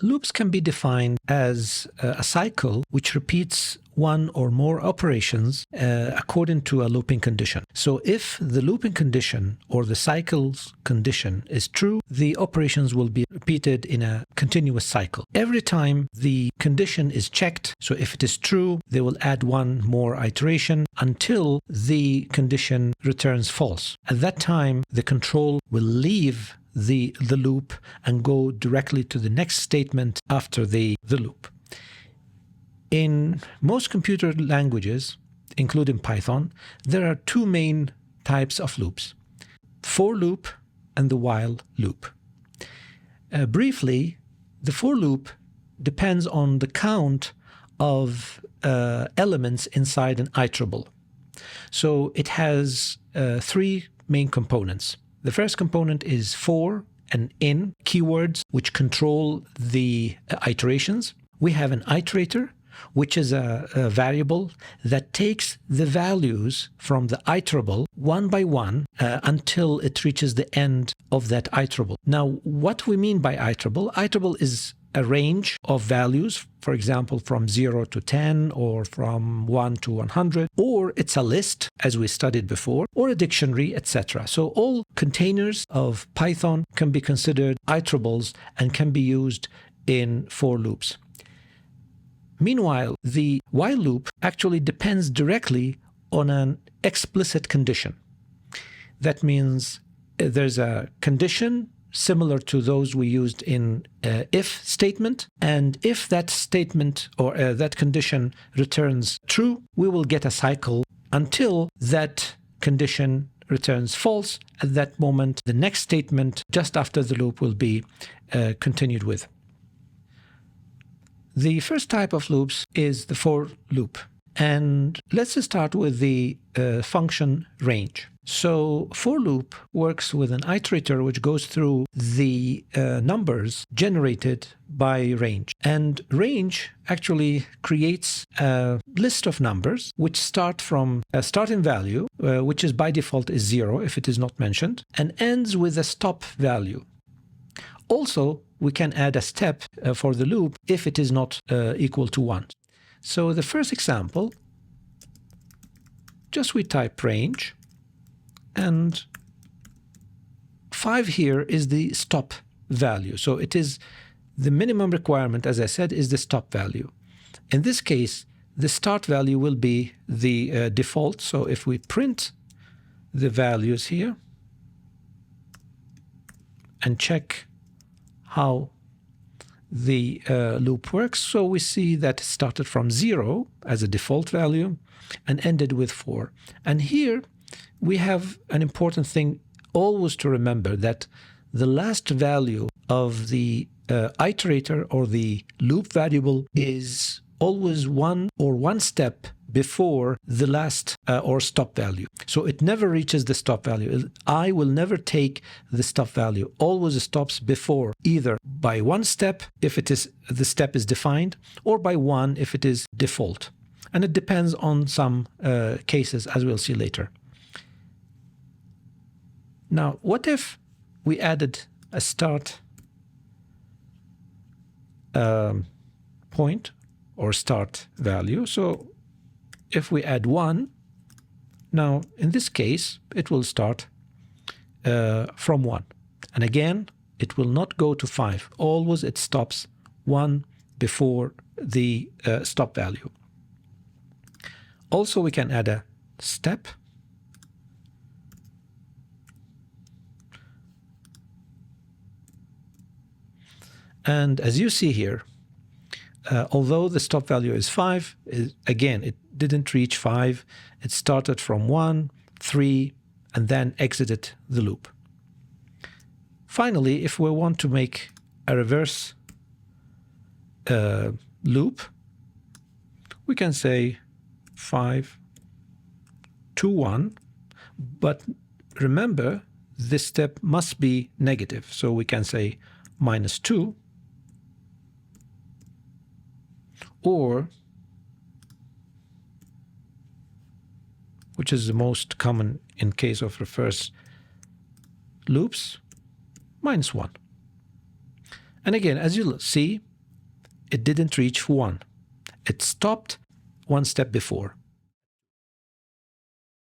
Loops can be defined as a cycle which repeats one or more operations according to a looping condition. So if the looping condition or the cycle's condition is true, the operations will be repeated in a continuous cycle. Every time the condition is checked, so if it is true, they will add one more iteration until the condition returns false. At that time, the control will leave the loop and go directly to the next statement after the loop. In most computer languages, including Python, there are two main types of loops: for loop and the while loop. Briefly, the for loop depends on the count of elements inside an iterable. So it has three main components. The first component is for and in keywords, which control the iterations. We have an iterator, which is a variable that takes the values from the iterable one by one until it reaches the end of that iterable. Now, what we mean by iterable? Iterable is a range of values, for example, from 0 to 10 or from 1 to 100, or it's a list, as we studied before, or a dictionary, etc. So all containers of Python can be considered iterables and can be used in for loops. Meanwhile, the while loop actually depends directly on an explicit condition. That means there's a condition similar to those we used in if statement, and if that statement or that condition returns true, we will get a cycle until that condition returns false. At that moment, the next statement just after the loop will be continued with. The first type of loops is the for loop. And let's start with the function range. So for loop works with an iterator which goes through the numbers generated by range. And range actually creates a list of numbers which start from a starting value, which is by default is 0 if it is not mentioned, and ends with a stop value. Also, we can add a step for the loop if it is not equal to 1. So the first example, just we type range, and 5 here is the stop value. So it is the minimum requirement, as I said, is the stop value. In this case, the start value will be the default. So if we print the values here and check how the loop works, so we see that it started from 0 as a default value and ended with 4. And here we have an important thing always to remember, that the last value of the iterator or the loop variable is always one step before the last or stop value. So it never reaches the stop value. I will never take the stop value. Always stops before, either by 1 step if it is the step is defined, or by 1 if it is default. And it depends on some cases, as we'll see later. Now, what if we added a start point or start value? So if we add 1, now in this case, it will start from 1. And again, it will not go to 5. Always it stops 1 before the stop value. Also, we can add a step. And as you see here, although the stop value is 5, again, it didn't reach 5. It started from 1, 3, and then exited the loop. Finally, if we want to make a reverse loop, we can say 5 to 1, but remember, this step must be negative. So we can say -2, or, which is the most common in case of reverse loops, -1. And again, as you'll see, it didn't reach 1. It stopped one step before.